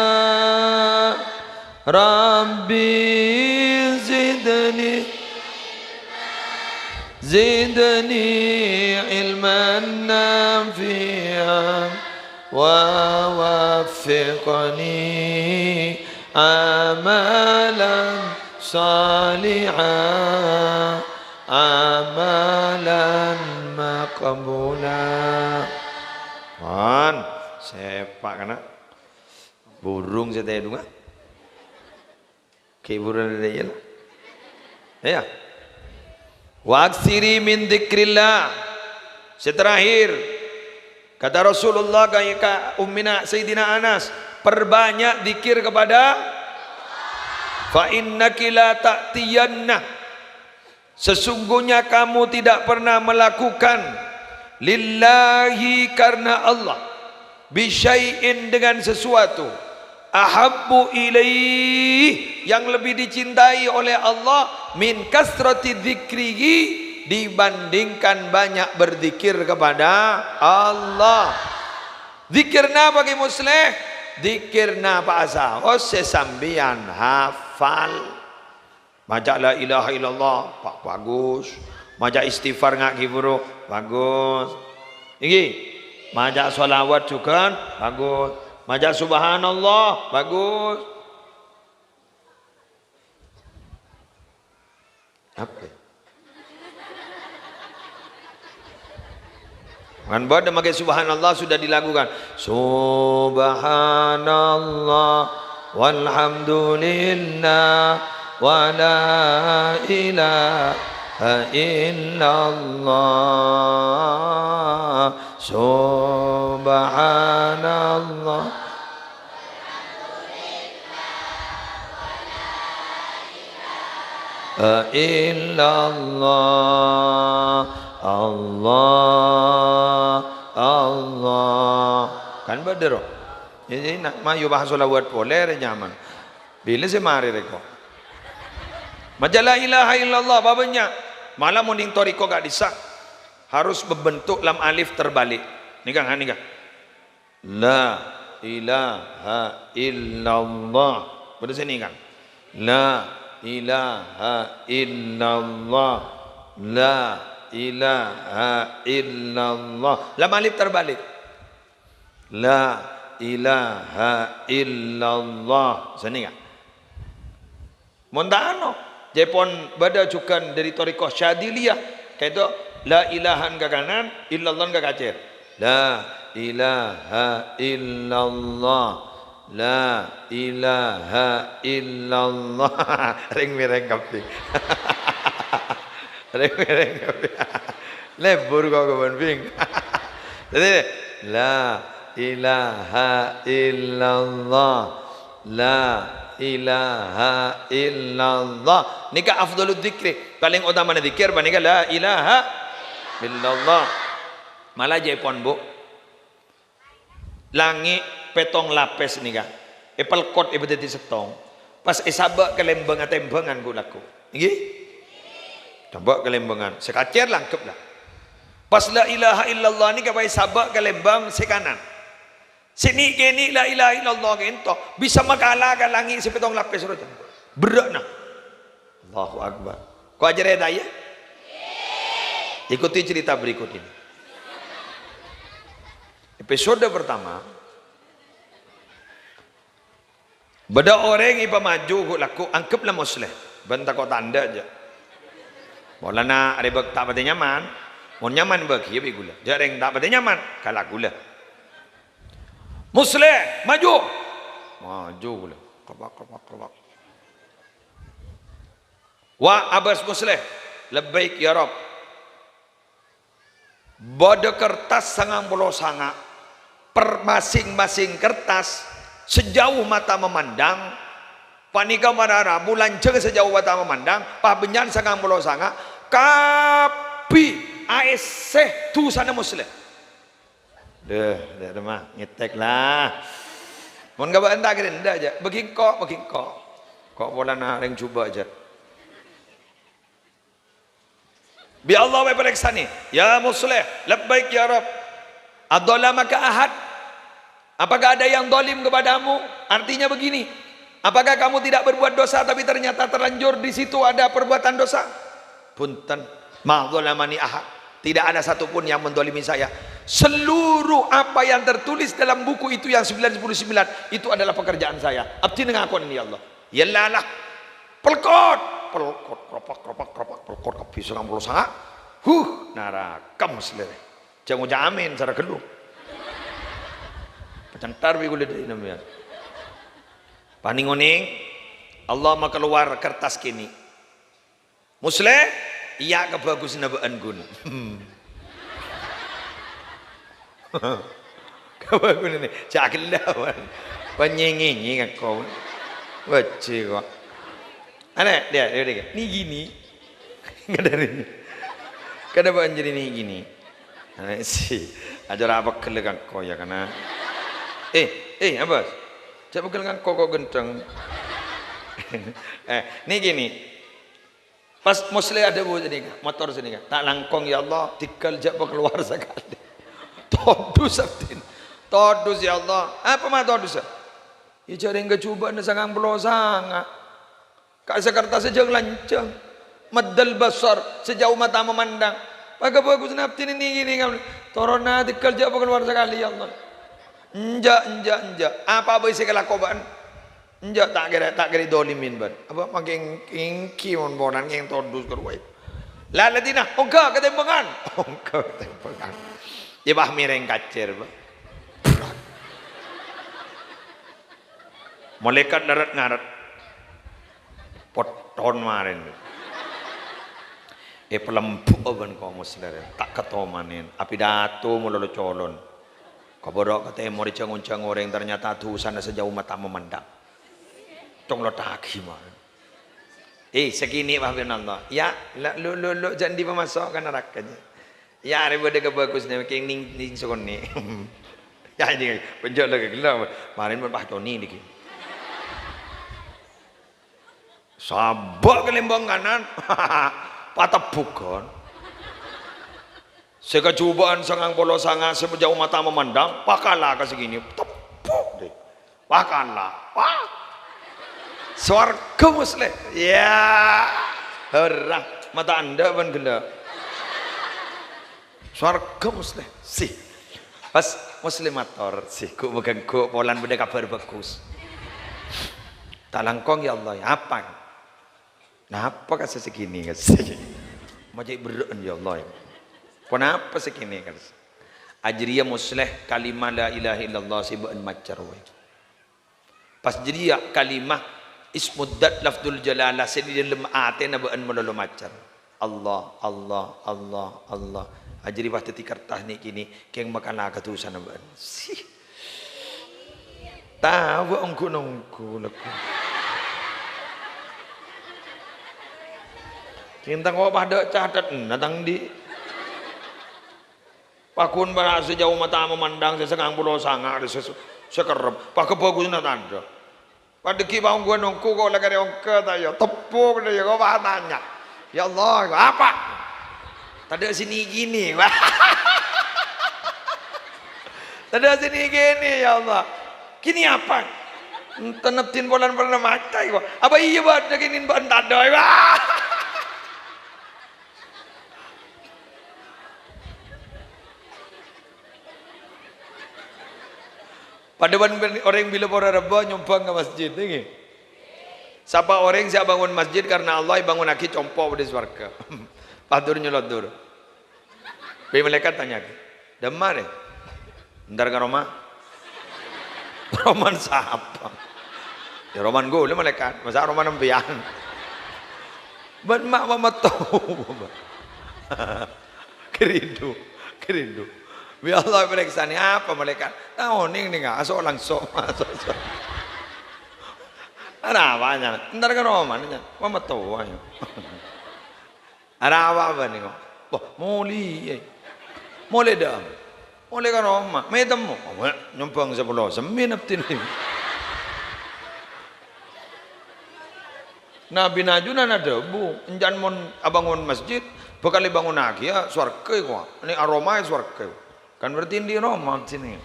Rabbi zidni ilman nafi'an, wa waffiqni amalan salihah, amalan maqbula. Man, sepak kana burung saya tanya dunga. Kayak burung ada ya lah. Ya. Waksiri min dzikrillah. Seterakhir kata Rasulullah kayak ummina Sayyidina Anas, perbanyak zikir kepada fa innaki la ta'tiyanna, sesungguhnya kamu tidak pernah melakukan lillahi karena Allah, bisyai'in dengan sesuatu, ahabbu ilaih yang lebih dicintai oleh Allah, min kasrati dzikrihi dibandingkan banyak berzikir kepada Allah. Zikirna bagi muslim, zikirna Pak Asa, sesambian hafal. Majak la ilaha illallah, Pak bagus. Majak istighfar ngaki bro, bagus. Ini, majak solawat juga, bagus. Majak subhanallah, bagus. Apa? Kan pada pakai subhanallah sudah dilakukan. Subhanallah walhamdulillah wa la ilaha illallah. Subhanallah illallah. Allah Allah kan badero. Jadi nak mayu bahasa lawat poler nyaman. Bila saya mari reko. Majalah ilaha illallah babanya. Malah mending toriko gak bisa. Harus berbentuk lam alif terbalik. Nikah kan nikah. La ilaha illallah. Pada sini kan. La ilaha illallah. La ilaha illallah. Lam alif terbalik. La ilaha illallah. Sini kan. Montano Jepon bada cukan dari torikoh Syadiliyah kayak itu la ilahan ke kanan illallah ke kacir. La ilaha illallah. La ilaha illallah. Ring mireng kapi. Ring mireng kapi. Lebur kok kawan ping. Jadi la ilaha illallah. La ilaha illallah. Nika afdalul dzikri. Paling utama zikir nika la ilaha illallah. Malah Jepon bu. Langi petong lapes nika. Epal kot ibu tadi setong. Pas sabak kelembangan tembangan ku laku. Nggih? Sabak kelembangan. Sekacer langkep lah. Pas la ilaha illallah nika pai sabak kelembang sekanan. Sini kini la ilaha illallah gento bisa mengalahkan langit sepetong lapis rotan. Berat nah. Allahu akbar. Kau ajar hidayah? Ikuti cerita berikut ini. Episode pertama. Beda orang ipa maju laku angkeplah muslim. Bentar kau tanda aja. Bolana rebek tak pada nyaman. Mau nyaman bagi ya gula. Jarang tak pada nyaman kalah gula. Muslim maju pula kerbak wa abas muslim labbaik ya rab bada kertas sangang puluh sanga per masing-masing kertas sejauh mata memandang panika marara bulan ceng sejauh mata memandang pabenyan sangang puluh sanga kapi aeseh tu sana muslim. Dah mah ngetek lah. Mun gak entah kira ndak aja. Begingkok. Kok bola nak ring cuba aja. Bi Allah wa baraksani. Ya muslih, labbaik ya Rabb. Adzalamaka ahad? Apakah ada yang zalim kepadamu? Artinya begini. Apakah kamu tidak berbuat dosa tapi ternyata terlanjur di situ ada perbuatan dosa? Punten, ma dzalamani ahad. Tidak ada satupun yang mendolimi saya. Seluruh apa yang tertulis dalam buku itu yang 99 itu adalah pekerjaan saya. Abdi ngakuan ini ya Allah. Yallalah. Pelkot bisa kamu sangat. Narakam selere. Jangan jamin cara keluh. Pecantar bi kulit ini namanya. Paningoning Allah maka keluar kertas kini. Muslim iya kebagus nabaan gun. Kebagus ini caklah penyengingi kau. Baca kok. Aneh dia. Ni gini. Enggak dari ini. Kenapa anjir ini gini? Aneh sih. Ajar apa kelegang kau ya karena. Apa? Coba kelegang kau genteng. Ni gini. Pas muslim ada bu sini motor sini kan tak langkong ya Allah tikal japa keluar sekali todus abdin todus ya Allah apa mah todus ya cari enggak coba na sangang beloh sanga kak sekertas sejauh lancang medal besar sejauh mata memandang pakai bagus abdin ini gini kan torona tikal japa keluar sekali ya Allah enjak apa boleh kelakuan enjak tak kira dolimin ban apa makin kingki mon bonan yang todus kerwai lalatina ongka ketembangan ya bah mireng kacer ba malaikat darat ngarat poton marin pelempu ban kau muslim tak ketomanin api datu mulolo colon kau borok kata mau dicang-uncang orang ternyata tuh sana sejauh mata memandang tong lo taki mah. Segini mah Allah. Ya, lu jangan dimasukkan nerakanya. Ya, daripada kebagus ni makin ning sokon ni. Ya ini penjol lagi gelap. Marin pun bah Tony dikit. Sabak kelembang kanan. Patebuk kan. Sekecubaan sangang polo sanga sejauh mata memandang, pakalah ke segini. Tepuk deh. Pakalah. Wah. Swarga muslim. Ya. Herang. Mata anda pun gelap. Swarga muslim. Sih. Pas muslimator sih. Ku megang ku polan benda kabar bagus. Talangkong ya Allah. Apa? Nah apa kasih segini kasih. Macam berdoa ya Allah. Kenapa segini kan? Ajriya musleh kalimah la ilaha illallah sibun macar we. Pas jadi kalimah ismuddat lafdul jalalah sedih dalam ate na baan melulu macar. Allah Allah Allah Allah. Ajri pasti kertas ni kini keng makan katusan na baan. Si. Tahu angku nongku laku. Kita kau pada catat datang di Pakun pada sejauh mata memandang sesegang pulau sangar sekerep pakai bagus nak tanda pada kibang gua nongku kau lagi ongke tayo tepuk dia kau tanya ya Allah apa tadi sini gini tadi sini gini ya Allah kini apa teneptin bulan pernah mata apa iya buat gini bantat doy pada orang bila para reba nyumbang ke masjid ni. Siapa orang siap bangun masjid karena Allah bangun lagi compok di surga. Padur nyolodur. Bi malaikat tanya, "Demar eh? Ntar ke Roma?" Roman siapa? Ya Roman gue le malaikat, masa Roman empian. Ban mak mama tahu. Kerindu, kerindu. Biar Allah periksa ni apa malaikat? Tahu ni nggak? Asal langsung masuk. Ada apanya? Ntar ke Roman nya, mama tahu ayo. Ada apa ni kok? Wah, muli, muli dah, muli ke Roma. Medemu, nyumpang 10 semin aptin ni. Nabi Najuna ada bu, enjan mon abangun masjid, bekali bangun lagi ya, swarga kok. Ini aroma swarga. Kan berarti di Roma sini.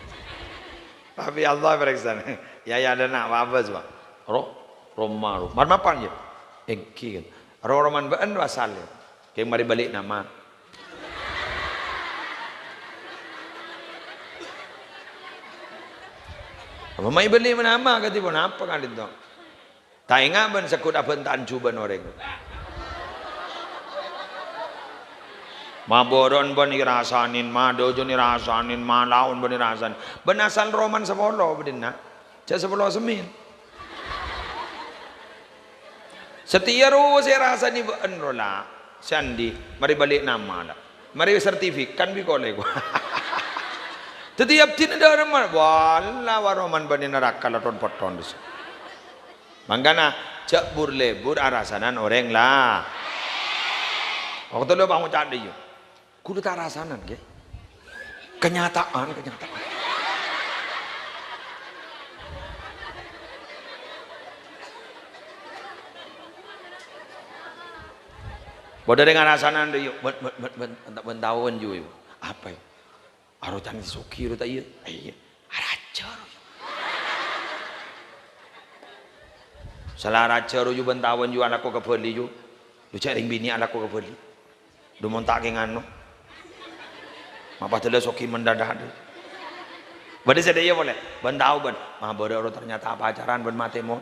Tapi Allah periksa nih. Ya ada nak apa sih pak? Roma. Mana apa aja? Engki kan. Roman baan asal. Kayak mari balik nama. Apa mai beli mana nama kati pun apa kan itu? Tak ingat ban sekut apa tancu ban orang. Ma boron ban irasanin, ma dojo irasanin, ma laun ban irasanin. Ban asal Roman 10 bedina. Cak 10 semin. Setia ro saya rasa ni ban rola. Sandi, mari balik nama dah. Mari sertifikat bi kolej gua. Setiap tin ada Roman. Wala wa Roman ban neraka laton poton dis. Mangkana cak bur arasanan orang lah. Waktu lu bangun cari yo. Kudu tak rasanan ke? Kenyataan. Bodoh dengan rasanan deh yuk. Bentauan juga. Apa ya? Arotan suki tak iya. Iya. Raja. Salah raja ro juga bentauan juga anakku kebeli juga. Lu cari bini anakku kebeli. Du montak ngano. Apa telah soki mendadak deh. Bade sedaya boleh. Bentau ban. Mah bodoh ternyata pacaran ban matemo.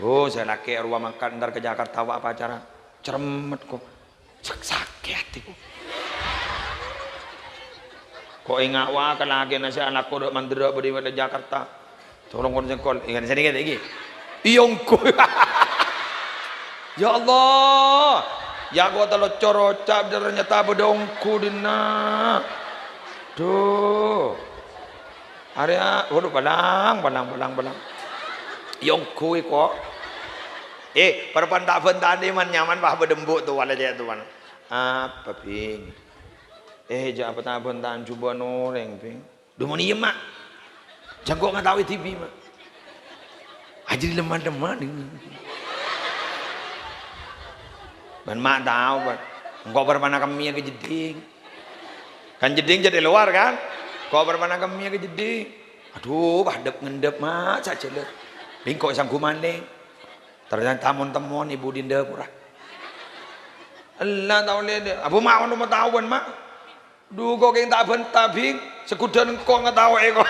Oh, saya laki ruang makan ntar ke Jakarta wa pacaran. Ceremet kok. Sakit hatiku. Kok ingat wa kan lagi nasi anakku dok mandira badi di Jakarta. Tolong kon jengkol. Ingat sedikit lagi. Iyongku. Ya Allah. Ya gua telo corocap ternyata bedongku dina. Duh. Area waduh balang. Yongku kok. Perpan tak bentan ni man nyaman bah berdembuk tu wala dia tu man. Apa ping? Jak apa tak bentan cuba noreng ping. Dumo ni mak. Jangkok ngan tahu TV mak. Ajri lemah ni. ban mak tahu ban engkau bermana kami ke jeding kan jeding jadi luar kan kau bermana kami ke jeding aduh hadap ngendep mak saja le bingkok sang gumaning ternyata mon-temon ibu dinda murah Allah tahu le abu mak ono tahu ban mak duh kok yang tak bentah bing sekudan engkau nggak tahu kok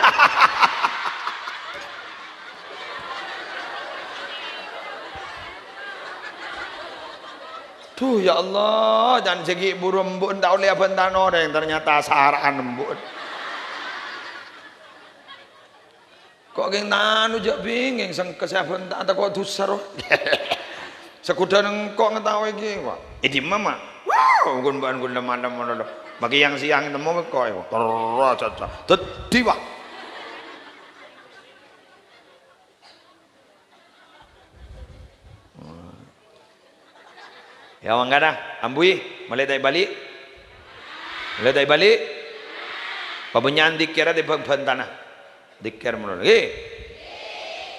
tuh ya Allah jangan segi burung embun tak boleh bentan orang ternyata saran embun kok geng tanu jak bing geng sang kesehatan tak ada kok dusar sekudan engkau ngetahui iki pak di mama wow gun mana bagi yang siang temu kok terus tadi pak ya wang kada ambui mulai dari balik pabenyan dikira di bentana dikir menurut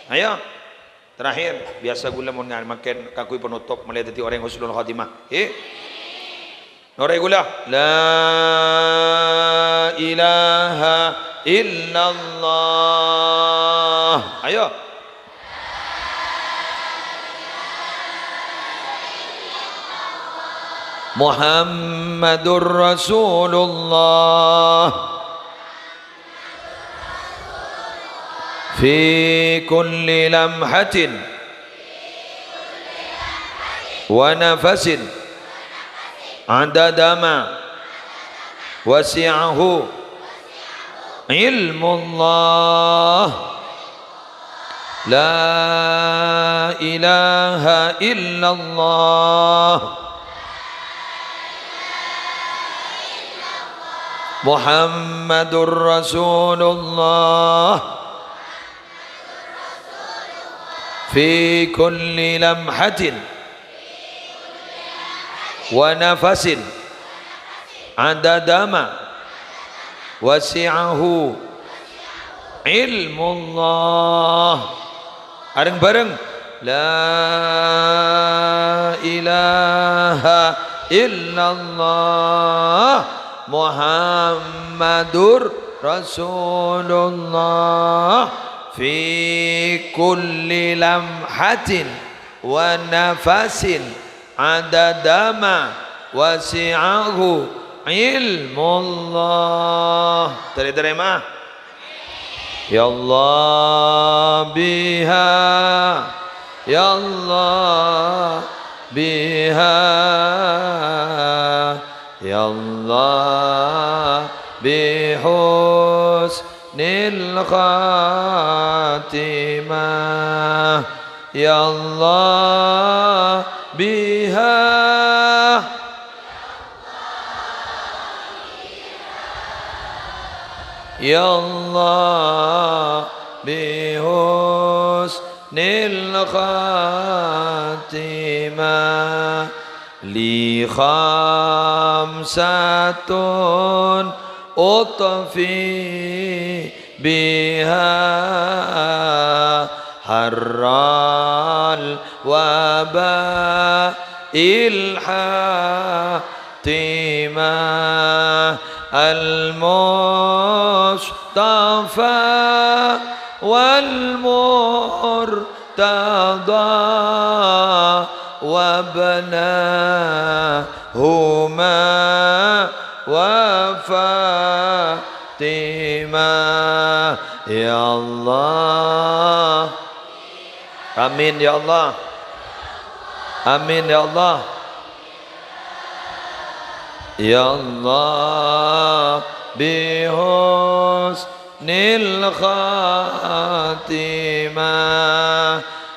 ayo terakhir biasa gula mun ngan makin kakui penutup mulai dari orang husnul khatimah Norai gula la ilaha illallah ayo Muhammadur Rasulullah fi kulli lamhatin wa nafasin adada ma wasi'ahu ilmullah la ilaha illallah Muhammadur Rasulullah fi kulli lamhatin wa nafasin adada ma wasi'ahu ilmullah bareng-bareng la ilaha illallah Muhammadur Rasulullah fi kulli lamhatin wa nafasin adada ma wasi'ahu ilmullah terima ya Allah biha ya Allah biha ya Allah bihusnil khatimah ya Allah biha ya Allah bihusnil khatimah li khamsatun utfi biha harral waba ilhatimah al-mustafa wal-murtada وابناهما وفاطمة يا الله آمين يا الله آمين يا الله يا الله بحسن الخاتمة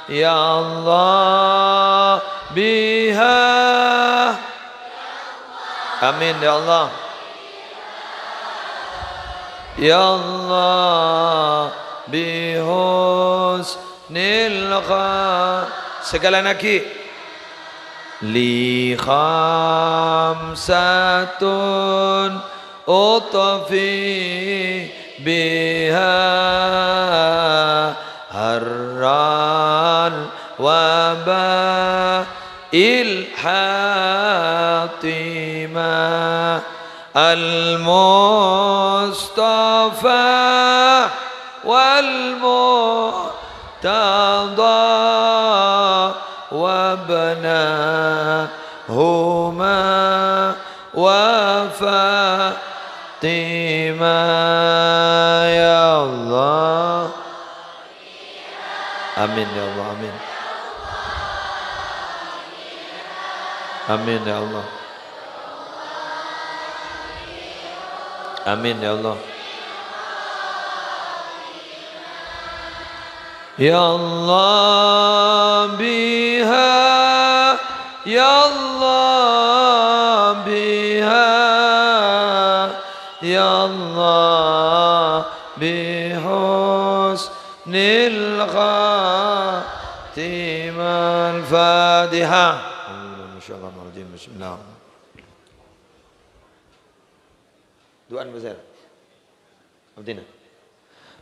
يا الله biha amin ya Allah ya Allah bihusnil segala naki li khamsatun utfi biha harran waba ilha Fatimah Al-Mustafa Wal-Muqtada Wabnahuma Wafatimah ya Allah. Amin ya Allah, amin. Amin ya Allah. Amin ya Allah. Ya Allah biha, ya Allah biha, ya Allah bihusnil khatimah. Al-Fatihah. Bismillah. Doa besar. Abdina.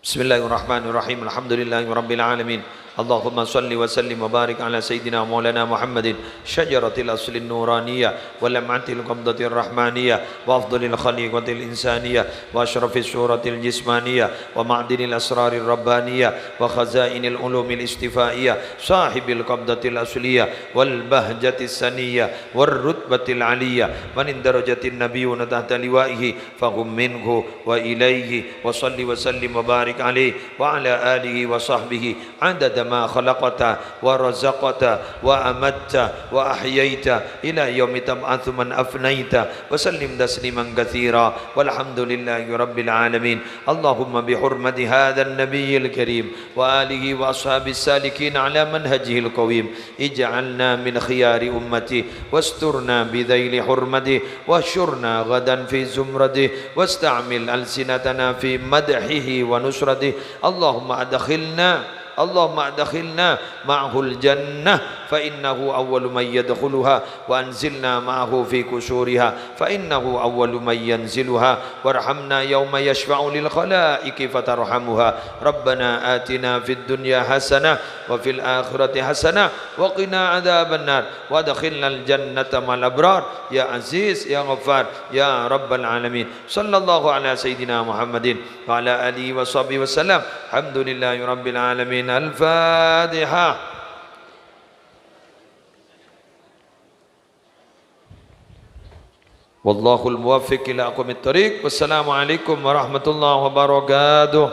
Bismillahirrahmanirrahim. Alhamdulillahirabbil alamin. Allahumma salli wa sallim wa barik ala sayyidina maulana Muhammadin syajaratil aslin nuraniyah wa lam'atil qabdatir rahmaniyah wa afdalil khaliqatil insaniyah wa asyrafis suratil jismaniyah wa ma'dinil asrarir rabbaniyah wa khazainil ulumil istifaiyah sahibil qabdatil asliyah wal bahjatis saniyah war rutbatil aliyah man darajatin nabiyyuna tahta liwaihi fahum minhu wa ilaihi wa salli wa sallim wa barik alaihi wa ala alihi wa sahbihi adada ما خلقت ورزقت وأمت وأحييت إلى يوم تبعث من أفنيت وسلم تسليما كثيرا والحمد لله رب العالمين. اللهم بحرمة هذا النبي الكريم وآله وأصحاب السالكين على منهجه القويم اجعلنا من خيار أمتي واسترنا بذيل حرمته واحشرنا غدا في زمرته واستعمل ألسنتنا في مدحه ونصرته. اللهم أدخلنا معه الجنة فإنه أول من يدخلها وأنزلنا معه في كسورها فإنه أول من ينزلها وارحمنا يوم يشفع للخلائق فترحمها. ربنا آتنا في الدنيا حسنة وفي الآخرة حسنة وقنا عذاب النار وادخلنا الجنة مع الأبرار يا عزيز يا غفار يا رب العالمين. صلى الله على سيدنا محمد وعلى آله وصحبه وسلم. الحمد لله رب العالمين. الفاتحة. والله الموفق إلى أقوم الطريق. والسلام عليكم ورحمة الله وبركاته.